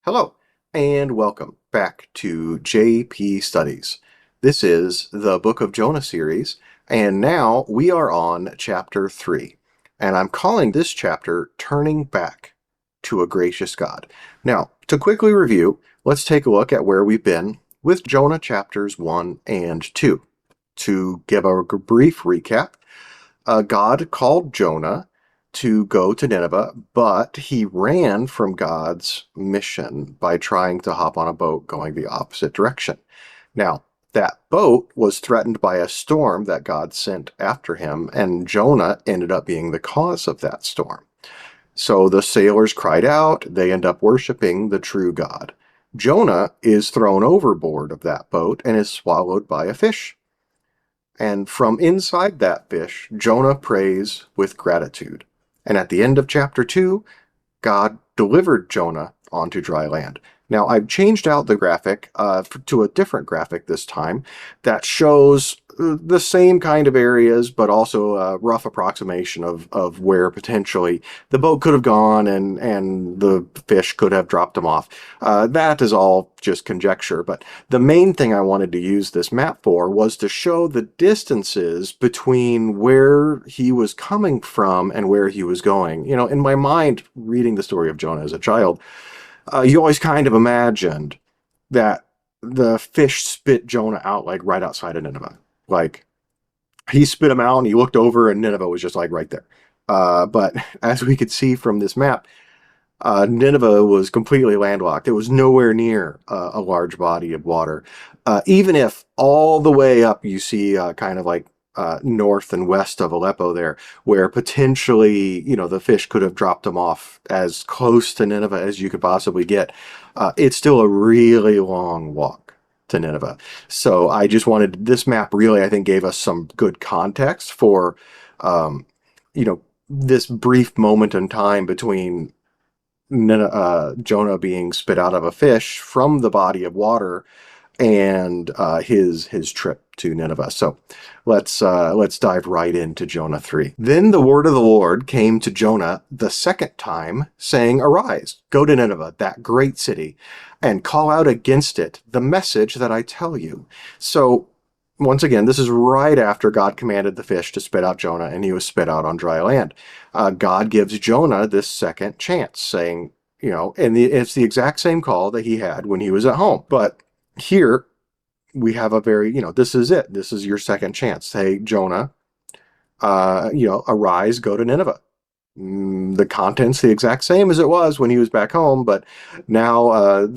Hello, and welcome back to JP Studies. This is the Book of Jonah series, and now we are on chapter 3. And I'm calling this chapter Turning Back to a Gracious God. Now, to quickly review, let's take a look at where we've been with Jonah chapters 1 and 2. To give a brief recap, God called Jonah to go to Nineveh, but he ran from God's mission by trying to hop on a boat going the opposite direction. Now, that boat was threatened by a storm that God sent after him, and Jonah ended up being the cause of that storm. So the sailors cried out, they end up worshiping the true God. Jonah is thrown overboard of that boat and is swallowed by a fish. And from inside that fish, Jonah prays with gratitude. And at the end of chapter 2, God delivered Jonah onto dry land. Now, I've changed out the graphic to a different graphic this time that shows the same kind of areas, but also a rough approximation of where potentially the boat could have gone and the fish could have dropped him off. That is all just conjecture, but the main thing I wanted to use this map for was to show the distances between where he was coming from and where he was going. You know, in my mind, reading the story of Jonah as a child, you always kind of imagined that the fish spit Jonah out like right outside of Nineveh. Like, he spit him out and he looked over and Nineveh was just like right there. But as we could see from this map, Nineveh was completely landlocked. It was nowhere near a large body of water. Even if all the way up you see kind of like north and west of Aleppo there, where potentially, you know, the fish could have dropped them off as close to Nineveh as you could possibly get. It's still a really long walk to Nineveh. So I just wanted, this map really, I think, gave us some good context for, you know, this brief moment in time between Jonah being spit out of a fish from the body of water and his trip to Nineveh. So let's dive right into Jonah 3. Then the word of the Lord came to Jonah the second time, saying, "Arise, go to Nineveh, that great city, and call out against it the message that I tell you." So once again, this is right after God commanded the fish to spit out Jonah, and he was spit out on dry land. God gives Jonah this second chance, saying, you know, and it's the exact same call that he had when he was at home. But here we have a very, you know, this is it. This is your second chance. Hey, Jonah, you know, arise, go to Nineveh. The content's the exact same as it was when he was back home, but now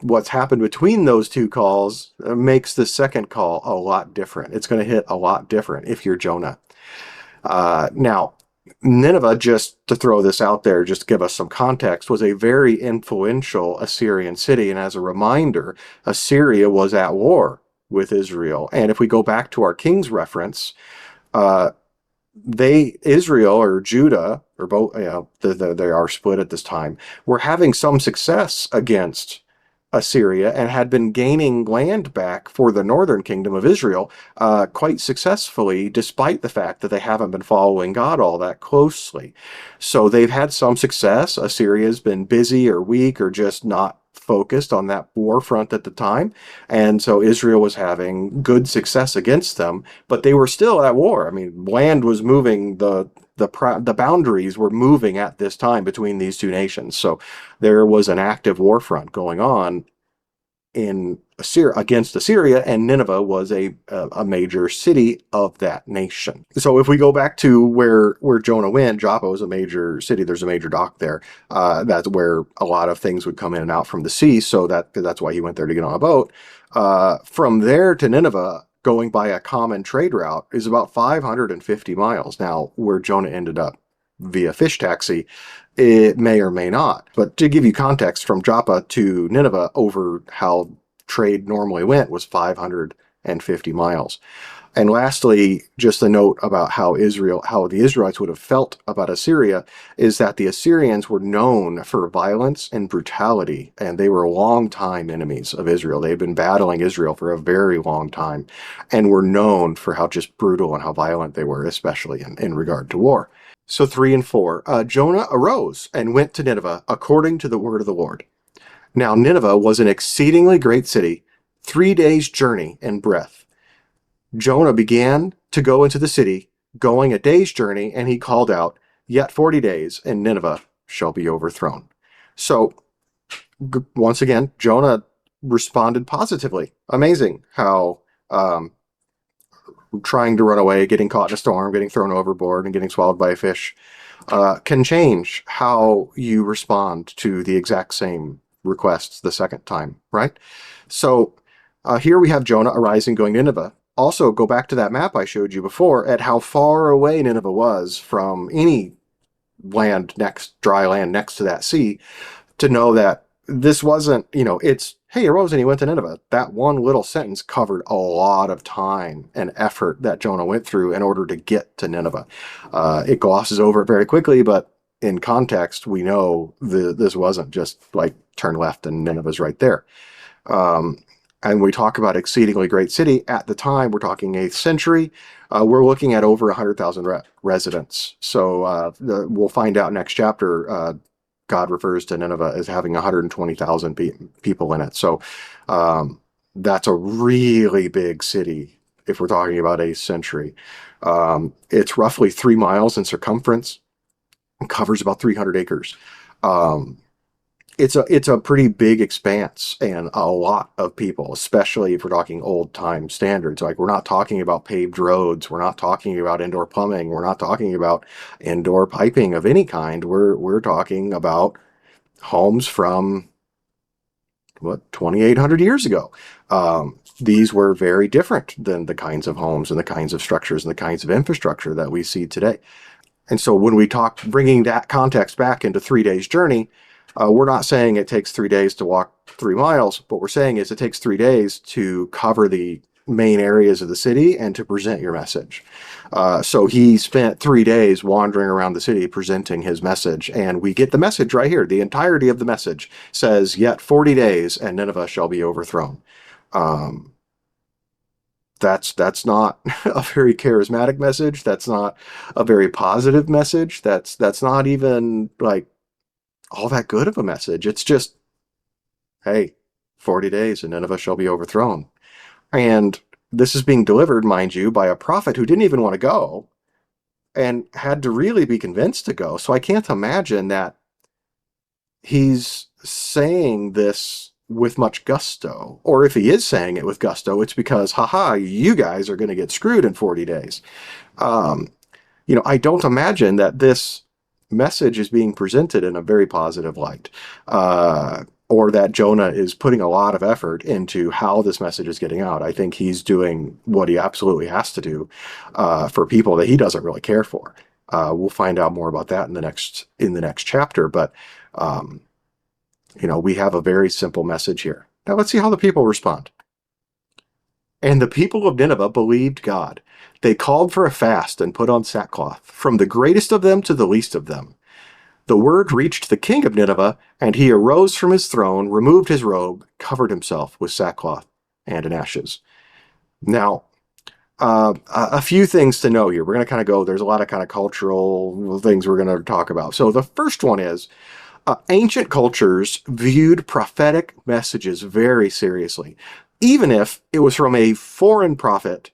what's happened between those two calls makes the second call a lot different. It's going to hit a lot different if you're Jonah. Now, Nineveh, just to throw this out there, just to give us some context, was a very influential Assyrian city. And as a reminder, Assyria was at war with Israel. And if we go back to our king's reference, Israel or Judah, or both, you know, they are split at this time, were having some success against Assyria and had been gaining land back for the northern kingdom of Israel quite successfully, despite the fact that they haven't been following God all that closely. So they've had some success. Assyria's been busy or weak or just not focused on that war front at the time. And so Israel was having good success against them, but they were still at war. I mean, land was moving, the boundaries were moving at this time between these two nations. So there was an active war front going on in Assyria against Assyria, and Nineveh was a major city of that nation. So if we go back to where Jonah went, Joppa was a major city. There's a major dock there. That's where a lot of things would come in and out from the sea. So that's why he went there to get on a boat. From there to Nineveh, going by a common trade route, is about 550 miles. Now, where Jonah ended up via fish taxi, it may or may not. But to give you context, from Joppa to Nineveh over how trade normally went was 550 miles. And lastly, just a note about how the Israelites would have felt about Assyria is that the Assyrians were known for violence and brutality, and they were long-time enemies of Israel. They had been battling Israel for a very long time and were known for how just brutal and how violent they were, especially in regard to war. So 3 and 4, Jonah arose and went to Nineveh according to the word of the Lord. Now Nineveh was an exceedingly great city, 3 days' journey in breadth. Jonah began to go into the city, going a day's journey, and he called out, "Yet 40 days, and Nineveh shall be overthrown." So, once again, Jonah responded positively. Amazing how trying to run away, getting caught in a storm, getting thrown overboard, and getting swallowed by a fish can change how you respond to the exact same requests the second time, right? So here we have Jonah arising, going to Nineveh. Also, go back to that map I showed you before at how far away Nineveh was from any dry land next to that sea, to know that this wasn't, it's, hey, he arose and he went to Nineveh. That one little sentence covered a lot of time and effort that Jonah went through in order to get to Nineveh. It glosses over it very quickly, but in context, we know this wasn't just like turn left and Nineveh's right there. And we talk about exceedingly great city. At the time, we're talking 8th century. We're looking at over 100,000 residents. So we'll find out next chapter. God refers to Nineveh as having 120,000 people in it. So that's a really big city if we're talking about 8th century. It's roughly 3 miles in circumference and covers about 300 acres. It's a pretty big expanse and a lot of people, especially if we're talking old time standards. Like, we're not talking about paved roads, we're not talking about indoor plumbing, we're not talking about indoor piping of any kind. We're talking about homes from 2,800 years ago. These were very different than the kinds of homes and the kinds of structures and the kinds of infrastructure that we see today. And so when we talk, bringing that context back into 3 days journey, we're not saying it takes 3 days to walk 3 miles. What we're saying is it takes 3 days to cover the main areas of the city and to present your message. So he spent 3 days wandering around the city presenting his message, and we get the message right here. The entirety of the message says, "Yet 40 days, and Nineveh shall be overthrown." That's not a very charismatic message. That's not a very positive message. That's not even like all that good of a message. It's just, hey, 40 days and Nineveh shall be overthrown. And this is being delivered, mind you, by a prophet who didn't even want to go and had to really be convinced to go. So I can't imagine that he's saying this with much gusto. Or if he is saying it with gusto, it's because, haha, you guys are going to get screwed in 40 days. I don't imagine that this message is being presented in a very positive light, or that Jonah is putting a lot of effort into how this message is getting out. I think he's doing what he absolutely has to do for people that he doesn't really care for. We'll find out more about that in the next chapter. But we have a very simple message here. Now let's see how the people respond. And the people of Nineveh believed God. They called for a fast and put on sackcloth, from the greatest of them to the least of them. The word reached the king of Nineveh, and he arose from his throne, removed his robe, covered himself with sackcloth and in ashes. Now, a few things to know here. We're going to kind of go, there's a lot of kind of cultural things we're going to talk about. So the first one is, ancient cultures viewed prophetic messages very seriously, even if it was from a foreign prophet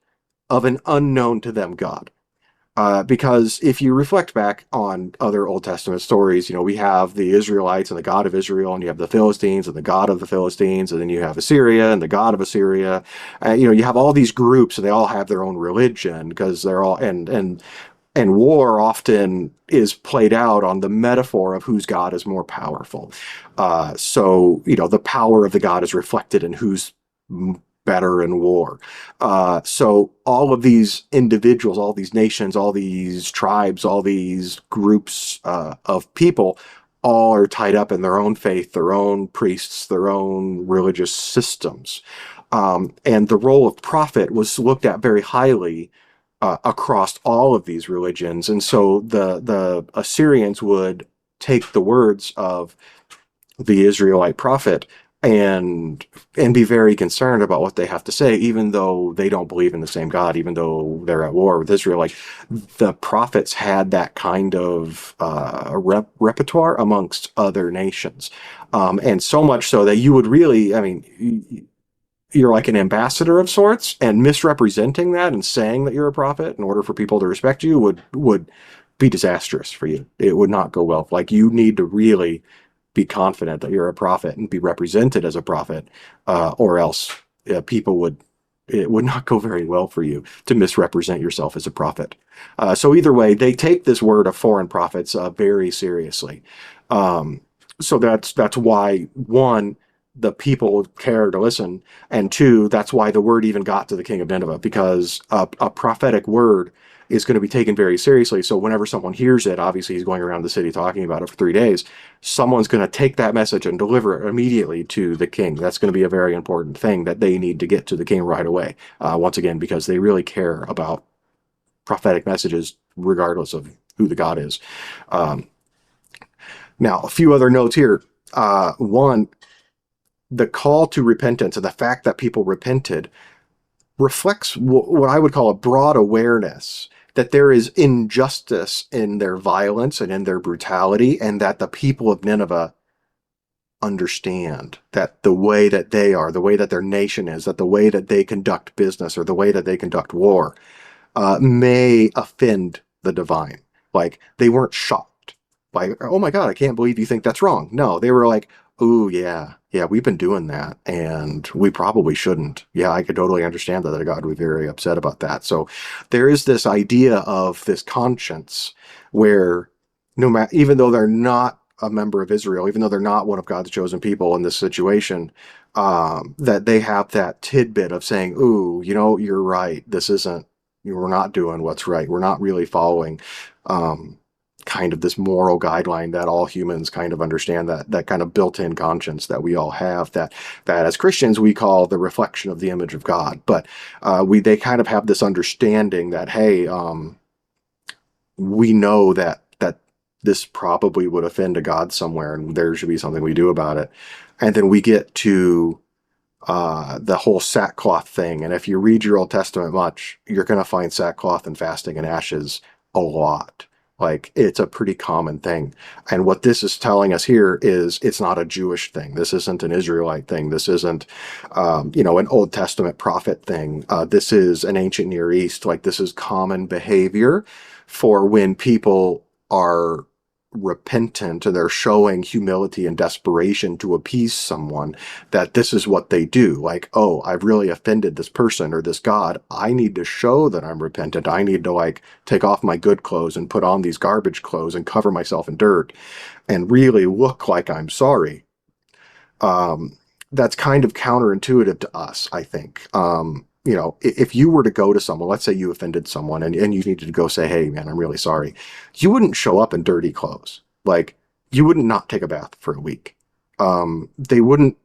of an unknown to them God. Because if you reflect back on other Old Testament stories, we have the Israelites and the God of Israel, and you have the Philistines and the God of the Philistines, and then you have Assyria and the God of Assyria. You have all these groups, and they all have their own religion, because they're all, and war often is played out on the metaphor of whose God is more powerful. So the power of the God is reflected in who's better in war. So all of these individuals, all these nations, all these tribes, all these groups of people, all are tied up in their own faith, their own priests, their own religious systems. And the role of prophet was looked at very highly across all of these religions. And so the Assyrians would take the words of the Israelite prophet and be very concerned about what they have to say, even though they don't believe in the same God, even though they're at war with Israel. Like the prophets had that kind of repertoire amongst other nations, and so much so that you would really, I mean, you're like an ambassador of sorts, and misrepresenting that and saying that you're a prophet in order for people to respect you would be disastrous for you. It would not go well. Like you need to really be confident that you're a prophet and be represented as a prophet, or else people would it would not go very well for you to misrepresent yourself as a prophet. So either way, they take this word of foreign prophets very seriously. Um, so that's why one, the people care to listen, and two, that's why the word even got to the king of Nineveh, because a prophetic word is going to be taken very seriously. So whenever someone hears it, obviously he's going around the city talking about it for 3 days. Someone's going to take that message and deliver it immediately to the king. That's going to be a very important thing that they need to get to the king right away. Once again, because they really care about prophetic messages, regardless of who the God is. Um, Now, a few other notes here. One, the call to repentance and the fact that people repented reflects what I would call a broad awareness that there is injustice in their violence and in their brutality, and that the people of Nineveh understand that the way that they are, the way that their nation is, that the way that they conduct business or the way that they conduct war may offend the divine. Like they weren't shocked by, oh my God, I can't believe you think that's wrong. No, they were like, oh yeah, yeah, we've been doing that, and we probably shouldn't. Yeah, I could totally understand that God would be very upset about that. So there is this idea of this conscience where no matter, even though they're not a member of Israel, even though they're not one of God's chosen people in this situation, that they have that tidbit of saying, ooh, you know, you're right. This isn't, we're not doing what's right. We're not really following kind of this moral guideline that all humans kind of understand, that kind of built-in conscience that we all have, that as Christians we call the reflection of the image of God. But they kind of have this understanding that, hey, we know that this probably would offend a God somewhere, and there should be something we do about it. And then we get to the whole sackcloth thing. And if you read your Old Testament much, you're going to find sackcloth and fasting and ashes a lot. Like it's a pretty common thing. And what this is telling us here is it's not a Jewish thing. This isn't an Israelite thing. This isn't, an Old Testament prophet thing. This is an ancient Near East. Like this is common behavior for when people are repentant and they're showing humility and desperation to appease someone, that this is what they do. Like, oh, I've really offended this person or this God. I need to show that I'm repentant. I need to like take off my good clothes and put on these garbage clothes and cover myself in dirt and really look like I'm sorry. That's kind of counterintuitive to us, I think. If you were to go to someone, let's say you offended someone and you needed to go say, hey, man, I'm really sorry. You wouldn't show up in dirty clothes. Like, you wouldn't not take a bath for a week. They wouldn't,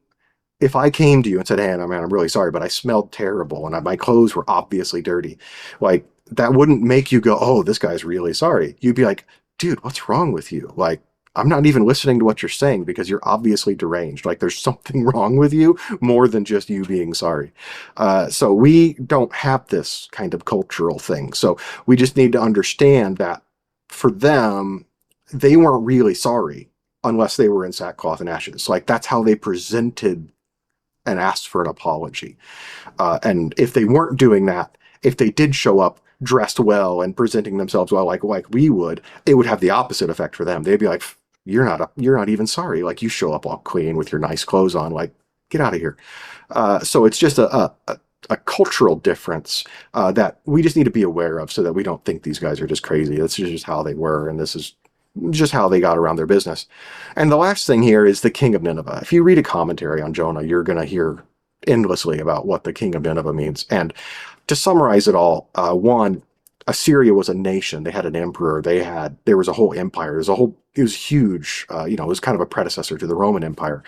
if I came to you and said, hey, man, I'm really sorry, but I smelled terrible and my clothes were obviously dirty. Like, that wouldn't make you go, oh, this guy's really sorry. You'd be like, dude, what's wrong with you? Like, I'm not even listening to what you're saying because you're obviously deranged. Like there's something wrong with you more than just you being sorry. So we don't have this kind of cultural thing. So we just need to understand that for them, they weren't really sorry unless they were in sackcloth and ashes. Like that's how they presented and asked for an apology. And if they weren't doing that, if they did show up dressed well and presenting themselves well, like we would, it would have the opposite effect for them. They'd be like, you're not even sorry. Like you show up all clean with your nice clothes on, like get out of here. So it's just a cultural difference that we just need to be aware of so that we don't think these guys are just crazy. That's just how they were. And this is just how they got around their business. And the last thing here is the king of Nineveh. If you read a commentary on Jonah, you're going to hear endlessly about what the king of Nineveh means. And to summarize it all, one, Assyria was a nation. They had an emperor. There was a whole empire. It was huge. It was kind of a predecessor to the Roman Empire.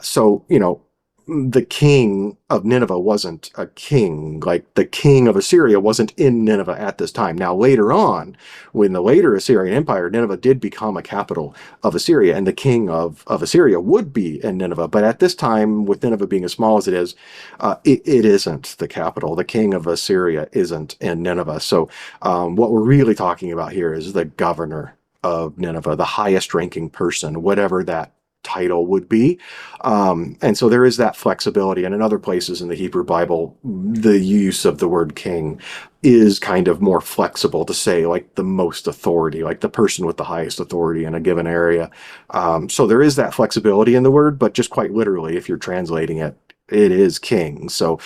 So, the king of Nineveh wasn't a king. Like the king of Assyria wasn't in Nineveh at this time. Now, later on, when the later Assyrian Empire, Nineveh did become a capital of Assyria, and the king of Assyria would be in Nineveh. But at this time, with Nineveh being as small as it is, it isn't the capital. The king of Assyria isn't in Nineveh. So, what we're really talking about here is the governor of Nineveh, the highest ranking person, whatever that title would be. And so there is that flexibility. And in other places in the Hebrew Bible, the use of the word king is kind of more flexible to say like the most authority, like the person with the highest authority in a given area. So there is that flexibility in the word, but just quite literally, if you're translating it, it is king. So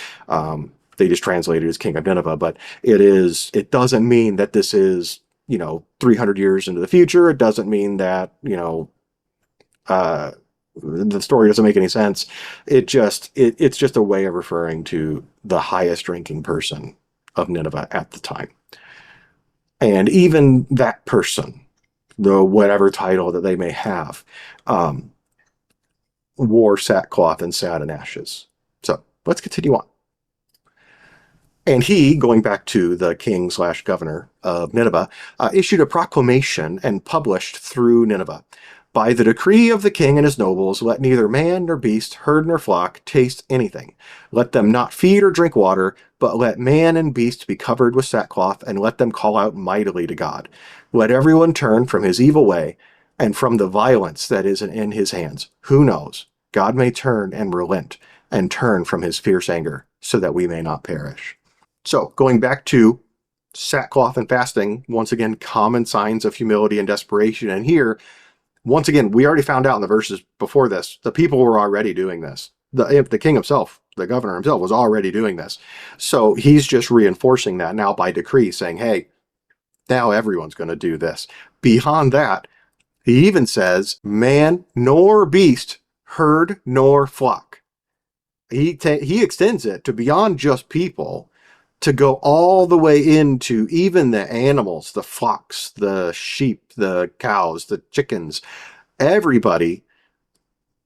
they just translate it as king of Nineveh, but it doesn't mean that this is, 300 years into the future. It doesn't mean that, the story doesn't make any sense. It's just a way of referring to the highest ranking person of Nineveh at the time. And even that person, the whatever title that they may have, wore sackcloth and sat in ashes. So let's continue on. And he, going back to the king slash governor of Nineveh, issued a proclamation and published through Nineveh. By the decree of the king and his nobles, let neither man nor beast, herd nor flock taste anything. Let them not feed or drink water, but let man and beast be covered with sackcloth, and let them call out mightily to God. Let everyone turn from his evil way and from the violence that is in his hands. Who knows? God may turn and relent and turn from his fierce anger, so that we may not perish. So, going back to sackcloth and fasting, once again, common signs of humility and desperation. And here, once again, we already found out in the verses before this, the people were already doing this. The king himself, the governor himself, was already doing this. So he's just reinforcing that now by decree, saying, hey, now everyone's going to do this. Beyond that, he even says, man nor beast, herd nor flock. He extends it to beyond just people, to go all the way into even the animals, the flocks, the sheep, the cows, the chickens. Everybody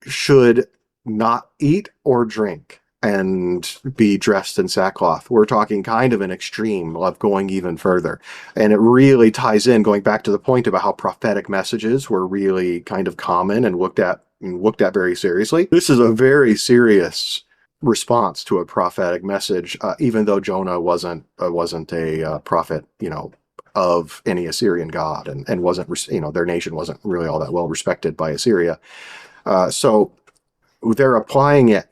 should not eat or drink and be dressed in sackcloth. We're talking kind of an extreme of going even further. And it really ties in, going back to the point about how prophetic messages were really kind of common and looked at very seriously. This is a very serious response to a prophetic message, even though Jonah wasn't a prophet, of any Assyrian god, and wasn't, their nation wasn't really all that well respected by Assyria. So they're applying it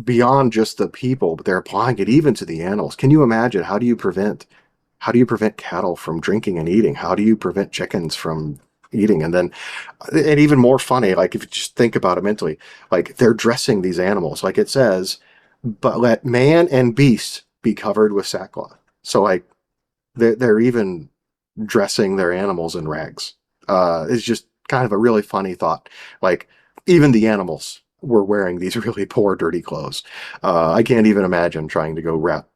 beyond just the people, but they're applying it even to the animals. Can you imagine? How do you prevent cattle from drinking and eating? How do you prevent chickens from eating? And even more funny, like if you just think about it mentally, like they're dressing these animals, like it says, but let man and beast be covered with sackcloth. So like they're even dressing their animals in rags. It's just kind of a really funny thought. Like even the animals were wearing these really poor, dirty clothes. I can't even imagine trying to go wrap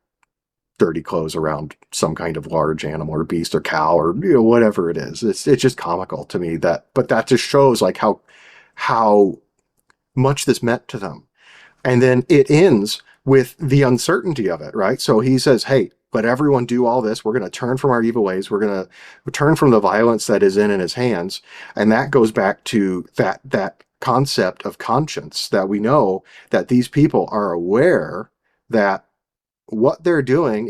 dirty clothes around some kind of large animal or beast or cow or whatever it is. It's just comical to me but that just shows like how much this meant to them. And then it ends with the uncertainty of it, right? So he says, hey, let everyone do all this. We're going to turn from our evil ways. We're going to turn from the violence that is in his hands. And that goes back to that concept of conscience, that we know that these people are aware that what they're doing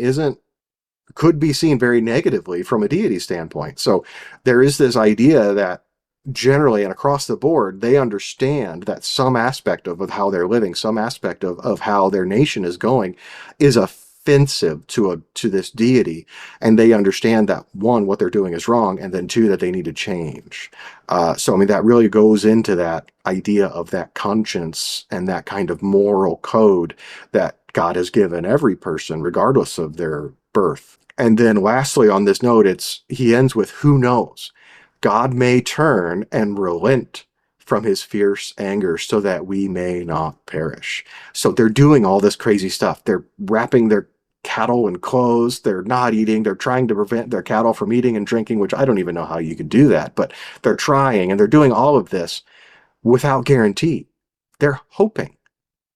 could be seen very negatively from a deity standpoint. So there is this idea that generally and across the board, they understand that some aspect of how they're living, some aspect of how their nation is going is offensive to this deity. And they understand that, one, what they're doing is wrong, and then two, that they need to change. So, I mean, that really goes into that idea of that conscience and that kind of moral code that God has given every person, regardless of their birth. And then lastly, on this note, he ends with, who knows? God may turn and relent from his fierce anger so that we may not perish. So they're doing all this crazy stuff. They're wrapping their cattle in clothes. They're not eating. They're trying to prevent their cattle from eating and drinking, which I don't even know how you could do that, but they're trying, and they're doing all of this without guarantee. They're hoping.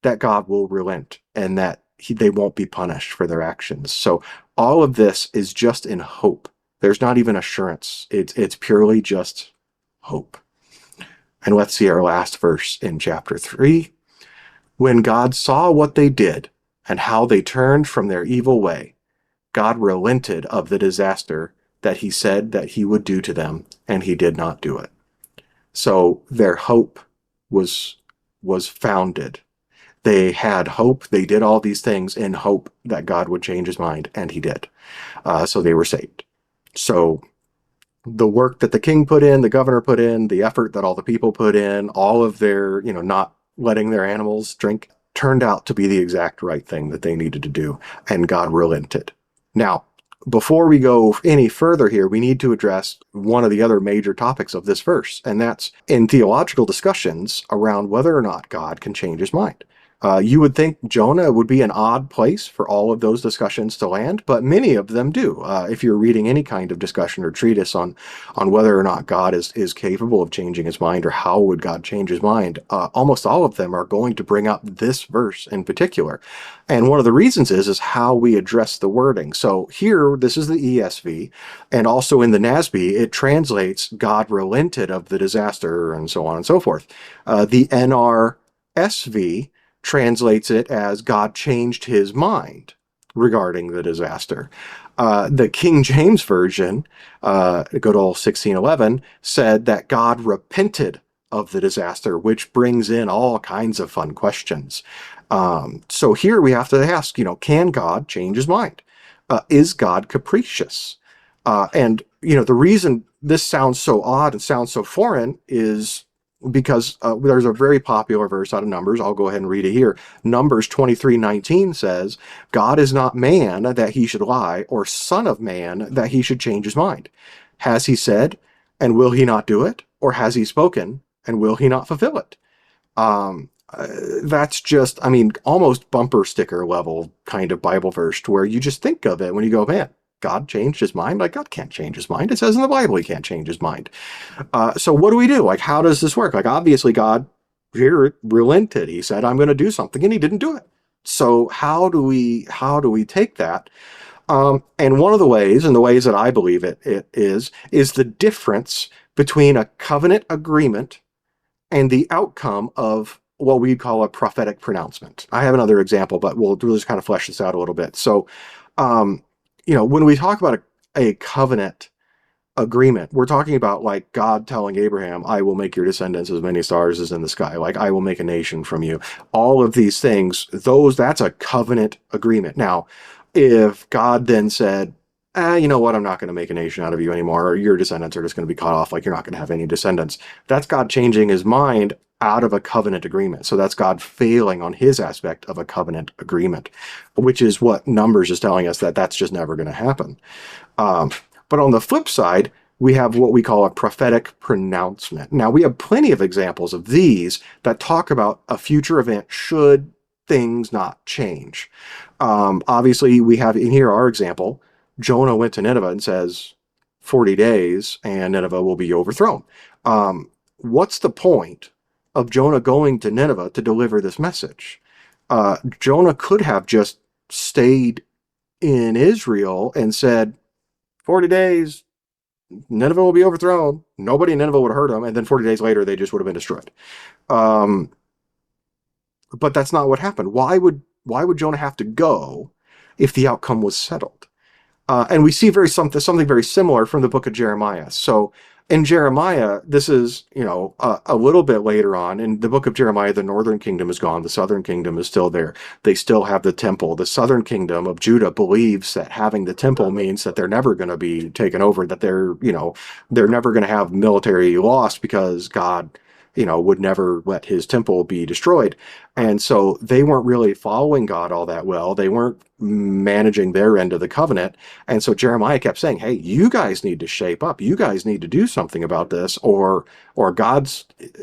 that God will relent and that they won't be punished for their actions. So all of this is just in hope. There's not even assurance. It's purely just hope. And let's see our last verse in chapter 3. When God saw what they did and how they turned from their evil way, God relented of the disaster that he said that he would do to them, and he did not do it. So their hope was founded. They had hope. They did all these things in hope that God would change his mind, and he did. So they were saved. So the work that the king put in, the governor put in, the effort that all the people put in, all of their, not letting their animals drink, turned out to be the exact right thing that they needed to do, and God relented. Now, before we go any further here, we need to address one of the other major topics of this verse, and that's in theological discussions around whether or not God can change his mind. You would think Jonah would be an odd place for all of those discussions to land, but many of them do. If you're reading any kind of discussion or treatise on whether or not God is capable of changing his mind or how would God change his mind, almost all of them are going to bring up this verse in particular. And one of the reasons is how we address the wording. So here, this is the ESV, and also in the NASB, it translates God relented of the disaster and so on and so forth. The NRSV translates it as God changed his mind regarding the disaster. The King James Version, good old 1611, said that God repented of the disaster, which brings in all kinds of fun questions. So here we have to ask, can God change his mind? Is God capricious? And the reason this sounds so odd and sounds so foreign is because there's a very popular verse out of Numbers. I'll go ahead and read it here. Numbers 23:19 says, God is not man that he should lie, or son of man that he should change his mind. Has he said, and will he not do it? Or has he spoken, and will he not fulfill it? That's just, almost bumper sticker level kind of Bible verse to where you just think of it when you go, man, God changed his mind? Like, God can't change his mind. It says in the Bible he can't change his mind. So what do we do? Like, how does this work? Like, obviously God here relented. He said, I'm going to do something, and he didn't do it. So how do we take that? And one of the ways, and the ways that I believe it is the difference between a covenant agreement and the outcome of what we'd call a prophetic pronouncement. I have another example, but we'll just kind of flesh this out a little bit. So, when we talk about a covenant agreement, we're talking about like God telling Abraham, I will make your descendants as many stars as in the sky. Like, I will make a nation from you. All of these things, that's a covenant agreement. Now, if God then said, you know what, I'm not going to make a nation out of you anymore, or your descendants are just going to be cut off, like you're not going to have any descendants, that's God changing his mind out of a covenant agreement. So that's God failing on his aspect of a covenant agreement, which is what Numbers is telling us, that that's just never going to happen. But on the flip side, we have what we call a prophetic pronouncement. Now, we have plenty of examples of these that talk about a future event should things not change. Obviously, we have in here our example. Jonah went to Nineveh and says, 40 days and Nineveh will be overthrown. What's the point of Jonah going to Nineveh to deliver this message? Jonah could have just stayed in Israel and said, 40 days, Nineveh will be overthrown. Nobody in Nineveh would have heard him. And then 40 days later, they just would have been destroyed. But that's not what happened. Why would Jonah have to go if the outcome was settled? And we see something very similar from the book of Jeremiah. So in Jeremiah, this is, a little bit later on. In the book of Jeremiah, the northern kingdom is gone. The southern kingdom is still there. They still have the temple. The southern kingdom of Judah believes that having the temple means that they're never going to be taken over, that they're never going to have military loss because God, would never let his temple be destroyed. And so they weren't really following God all that well. They weren't managing their end of the covenant. And so Jeremiah kept saying, hey, you guys need to shape up. You guys need to do something about this, or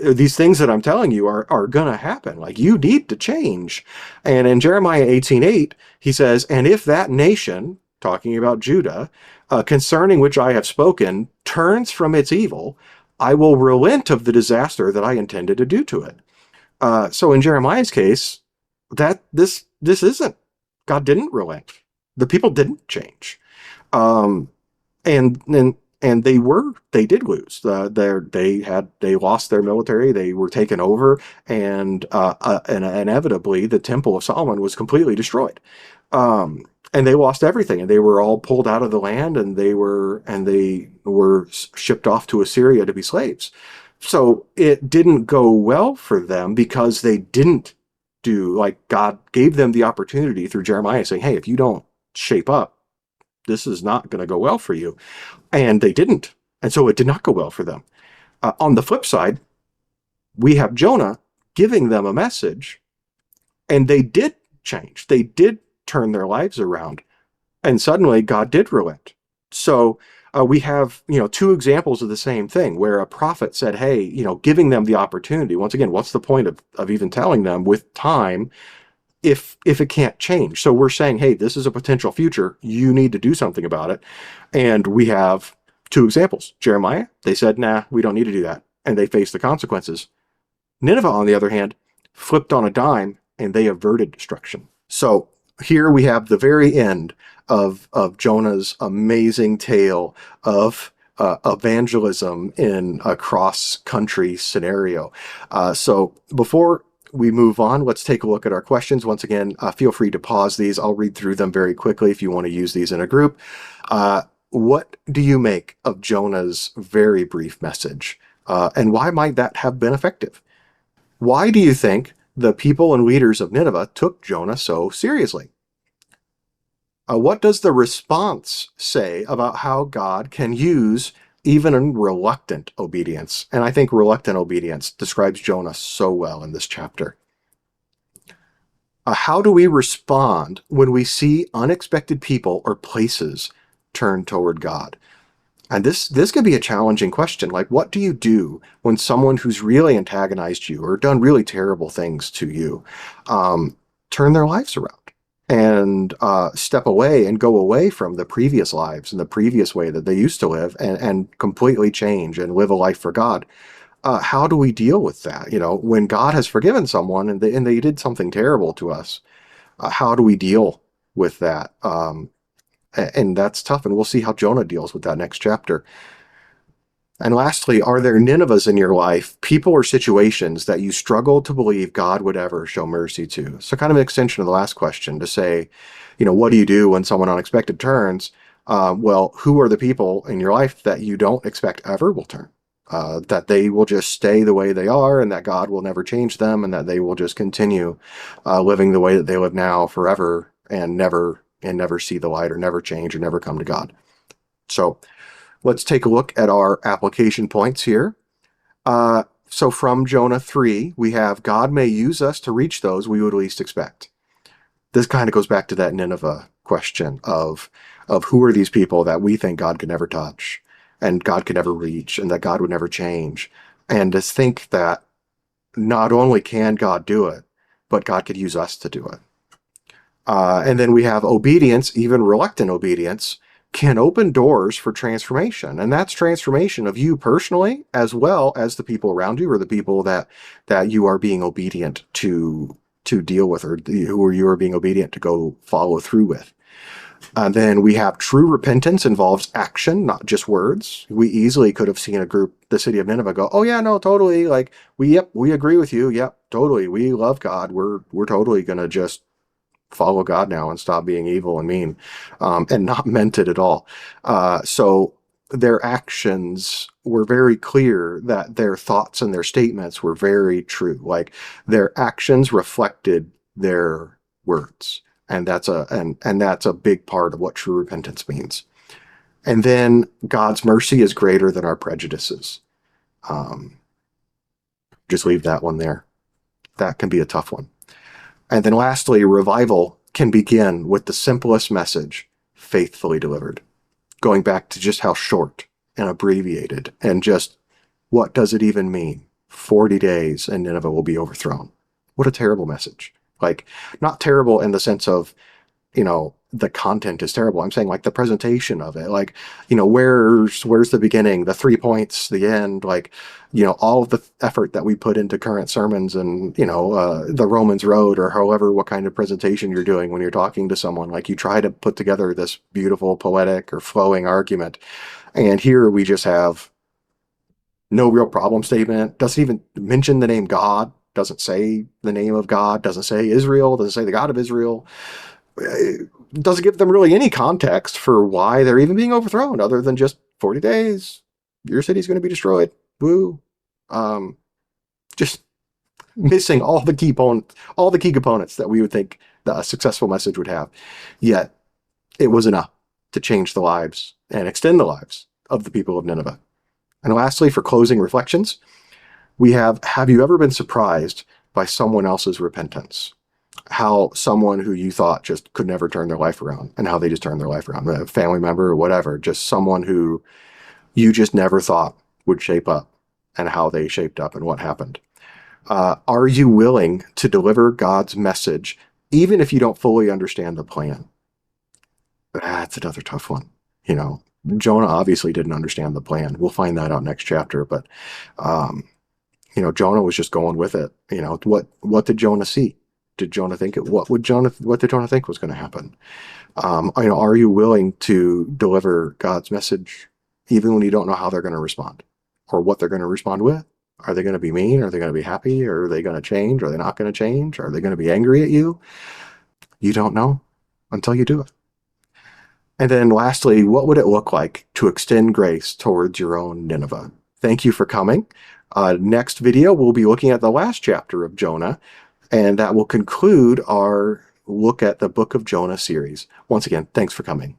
these things that I'm telling you are going to happen. Like, you need to change. And in Jeremiah 18:8, he says, and if that nation, talking about Judah, concerning which I have spoken, turns from its evil, I will relent of the disaster that I intended to do to it. So in Jeremiah's case, that this isn't, God didn't relent. The people didn't change. Um, and they did lose. They lost their military. They were taken over, and inevitably the Temple of Solomon was completely destroyed. Um, and they lost everything, and they were all pulled out of the land, and they were shipped off to Assyria to be slaves. So it didn't go well for them because they didn't do, like, God gave them the opportunity through Jeremiah saying, "Hey, if you don't shape up, this is not going to go well for you." And they didn't. And so it did not go well for them. On the flip side, we have Jonah giving them a message, and they did change. They did turn their lives around, and suddenly God did relent. So we have, two examples of the same thing where a prophet said, "Hey, giving them the opportunity." Once again, what's the point of even telling them with time if it can't change? So we're saying, "Hey, this is a potential future. You need to do something about it." And we have two examples. Jeremiah, they said, "Nah, we don't need to do that." And they faced the consequences. Nineveh, on the other hand, flipped on a dime and they averted destruction. So here we have the very end of Jonah's amazing tale of evangelism in a cross-country scenario. So before we move on, let's take a look at our questions. Once again, feel free to pause these. I'll read through them very quickly if you want to use these in a group. What do you make of Jonah's very brief message? And why might that have been effective? Why do you think the people and leaders of Nineveh took Jonah so seriously? What does the response say about how God can use even reluctant obedience? And I think reluctant obedience describes Jonah so well in this chapter. How do we respond when we see unexpected people or places turn toward God? And this can be a challenging question. Like, what do you do when someone who's really antagonized you or done really terrible things to you turn their lives around and step away and go away from the previous lives and the previous way that they used to live and completely change and live a life for God? How do we deal with that? When God has forgiven someone and they did something terrible to us, how do we deal with that? And that's tough, and we'll see how Jonah deals with that next chapter. And lastly, are there Ninevehs in your life, people or situations that you struggle to believe God would ever show mercy to? So kind of an extension of the last question to say, what do you do when someone unexpected turns? Well, who are the people in your life that you don't expect ever will turn? That they will just stay the way they are and that God will never change them and that they will just continue living the way that they live now forever and never see the light or never change or never come to God. So let's take a look at our application points here. So from Jonah 3, we have God may use us to reach those we would least expect. This kind of goes back to that Nineveh question of who are these people that we think God could never touch and God could never reach and that God would never change. And to think that not only can God do it, but God could use us to do it. And then we have obedience, even reluctant obedience, can open doors for transformation. And that's transformation of you personally, as well as the people around you or the people that you are being obedient to deal with, or who you are being obedient to go follow through with. And then we have true repentance involves action, not just words. We easily could have seen the city of Nineveh go, "Oh yeah, no, totally. Like we agree with you. Yep, totally. We love God. We're totally going to just follow God now and stop being evil and mean," and not meant it at all. So their actions were very clear that their thoughts and their statements were very true. Like their actions reflected their words. And that's a big part of what true repentance means. And then God's mercy is greater than our prejudices. Just leave that one there. That can be a tough one. And then lastly, revival can begin with the simplest message faithfully delivered. Going back to just how short and abbreviated and just what does it even mean? 40 days and Nineveh will be overthrown. What a terrible message. Like, not terrible in the sense of the content is terrible. I'm saying like the presentation of it, like, where's the beginning, the 3 points, the end, like, all of the effort that we put into current sermons and, the Romans Road or however, what kind of presentation you're doing when you're talking to someone, like you try to put together this beautiful poetic or flowing argument. And here we just have no real problem statement, doesn't even mention the name God, doesn't say the name of God, doesn't say Israel, doesn't say the God of Israel. It doesn't give them really any context for why they're even being overthrown, other than just 40 days, your city's going to be destroyed. Woo. Just missing all the key components that we would think that a successful message would have. Yet it was enough to change the lives and extend the lives of the people of Nineveh. And lastly, for closing reflections, we have you ever been surprised by someone else's repentance? How someone who you thought just could never turn their life around, and how they just turned their life around, a family member or whatever, just someone who you just never thought would shape up, and how they shaped up and what happened. Are you willing to deliver God's message even if you don't fully understand the plan? That's another tough one. Jonah obviously didn't understand the plan. We'll find that out next chapter, but Jonah was just going with it. What did Jonah see? Did Jonah think it? What did Jonah think was going to happen? Are you willing to deliver God's message even when you don't know how they're going to respond or what they're going to respond with? Are they going to be mean? Are they going to be happy? Are they going to change? Are they not going to change? Are they going to be angry at you? You don't know until you do it. And then lastly, what would it look like to extend grace towards your own Nineveh? Thank you for coming. Next video, we'll be looking at the last chapter of Jonah, and that will conclude our look at the Book of Jonah series. Once again, thanks for coming.